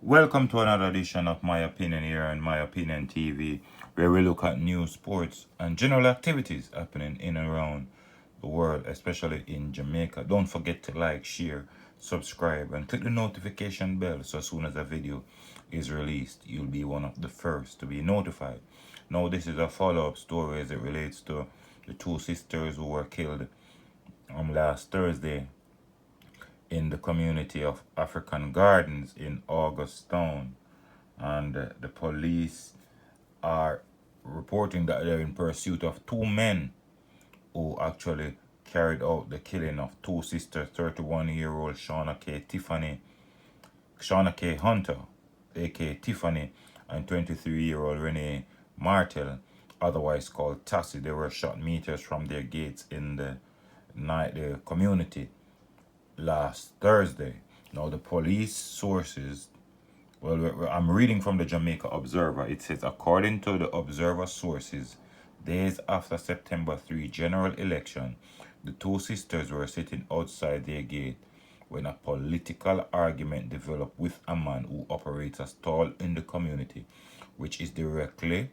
Welcome to another edition of My Opinion here on My Opinion TV, where we look at news, sports, and general activities happening in and around the world, especially in Jamaica. Don't forget to like, share, subscribe, and click the notification bell so as soon as a video is released, you'll be one of the first to be notified. Now, this is a follow-up story as it relates to the two sisters who were killed last Thursday in the community of African Gardens in Augustown, and the police are reporting that they're in pursuit of two men who actually carried out the killing of two sisters, 31-year-old Shauna K. Hunter, aka Tiffany, and 23-year-old Renee Martel, otherwise called Tassie. They were shot meters from their gates in the community last Thursday. Now, the police sources, well, I'm reading from the Jamaica Observer. It says, according to the Observer sources, days after September 3 general election, the two sisters were sitting outside their gate when a political argument developed with a man who operates a stall in the community, which is directly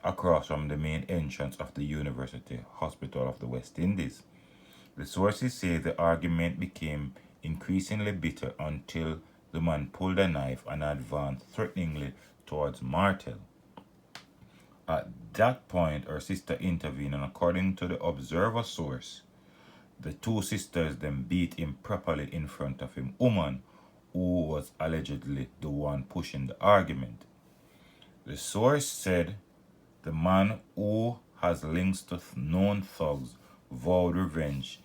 across from the main entrance of the University Hospital of the West Indies. The sources say the argument became increasingly bitter until the man pulled a knife and advanced threateningly towards Martel. At that point, her sister intervened, and according to the Observer source, the two sisters then beat him properly in front of him, woman who was allegedly the one pushing the argument. The source said the man, who has links to known thugs, vowed revenge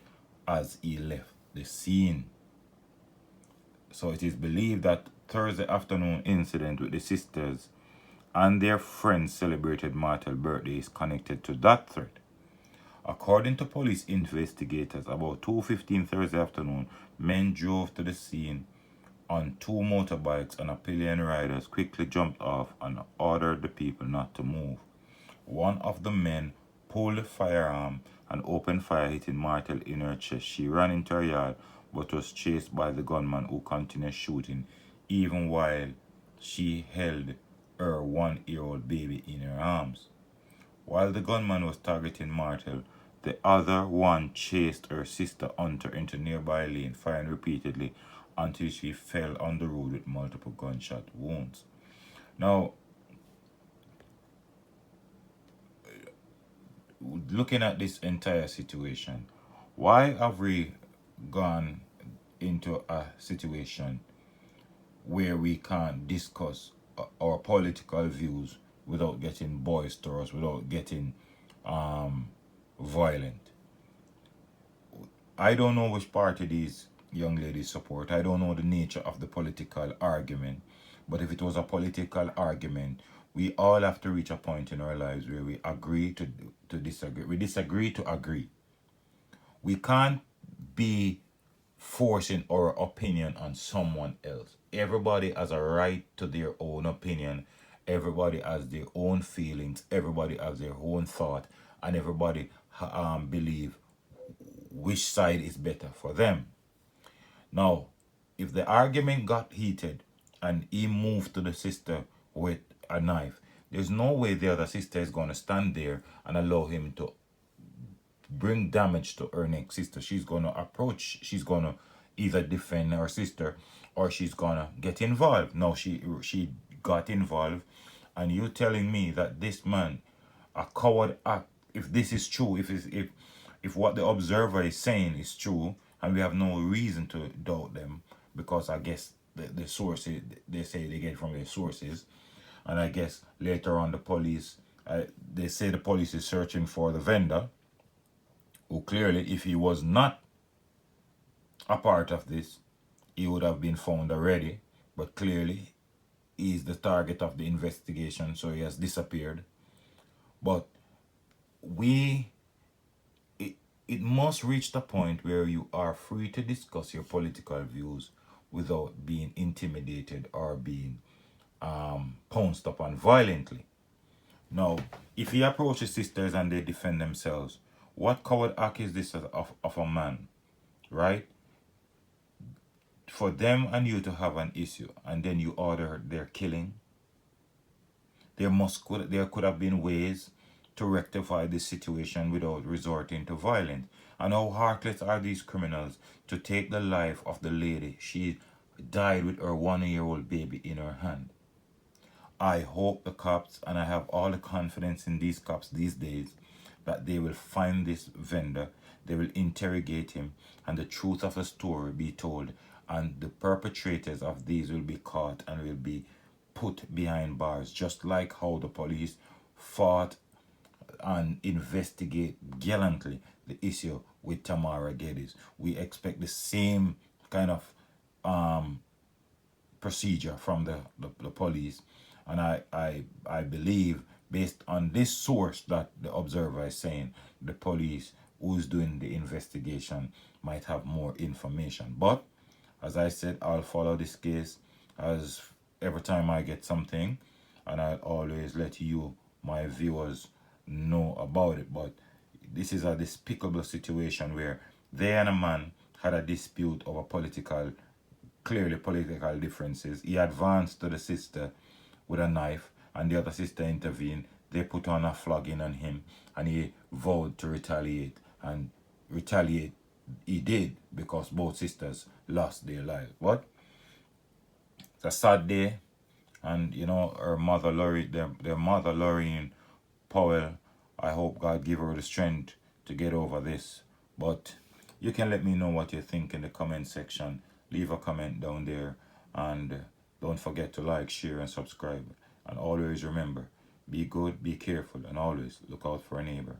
as he left the scene. So it is believed that Thursday afternoon incident with the sisters and their friends celebrated Martel's birthday is connected to that threat. According to police investigators, about 2:15 Thursday afternoon, men drove to the scene on two motorbikes, and a pillion riders quickly jumped off and ordered the people not to move. One of the men pulled a firearm and opened fire, hitting Martel in her chest. She ran into her yard but was chased by the gunman, who continued shooting even while she held her 1-year-old baby in her arms. While the gunman was targeting Martel, the other one chased her sister Hunter into nearby lane, firing repeatedly until she fell on the road with multiple gunshot wounds. Now, looking at this entire situation, why have we gone into a situation where we can't discuss our political views without getting boisterous, without getting violent? I don't know which party these young ladies support. I don't know the nature of the political argument. But if it was a political argument, we all have to reach a point in our lives where we agree to disagree. We disagree to agree. We can't be forcing our opinion on someone else. Everybody has a right to their own opinion. Everybody has their own feelings. Everybody has their own thought. And everybody believe which side is better for them. Now, if the argument got heated and he moved to the sister with a knife, there's no way the other sister is going to stand there and allow him to bring damage to her next sister. She's going to approach, she's going to either defend her sister or she's going to get involved. Now, she got involved, and you telling me that this man, a coward act, if this is true, if what the observer is saying is true, and we have no reason to doubt them, because I guess the sources, they say they get from their sources, and I guess later on the police, they say the police is searching for the vendor, who clearly, if he was not a part of this, he would have been found already, but clearly he is the target of the investigation, so he has disappeared. But it must reach the point where you are free to discuss your political views without being intimidated or being pounced upon violently. Now, if he approaches sisters and they defend themselves, what coward act is this of a man, right? for them and you to have an issue and then you order their killing, there could have been ways to rectify this situation without resorting to violence. And how heartless are these criminals to take the life of the lady? She died with her 1-year-old baby in her hand. I hope the cops, and I have all the confidence in these cops these days, that they will find this vendor, they will interrogate him, and the truth of the story be told, and the perpetrators of these will be caught and will be put behind bars, just like how the police fought and investigate gallantly the issue with Tamara Geddes. We expect the same kind of procedure from the police. And I believe, based on this source that the Observer is saying, the police who's doing the investigation might have more information. But as I said, I'll follow this case as every time I get something, and I'll always let you, my viewers, know about it. But this is a despicable situation where they and a man had a dispute over clearly political differences. He advanced to the sister with a knife, and the other sister intervened. They put on a flogging on him, and he vowed to retaliate. And retaliate he did, because both sisters lost their lives. But it's a sad day, and her mother, their mother, Lorraine Powell, I hope God give her the strength to get over this. But you can let me know what you think in the comment section. Leave a comment down there, and don't forget to like, share, and subscribe. And always remember, be good, be careful, and always look out for a neighbor.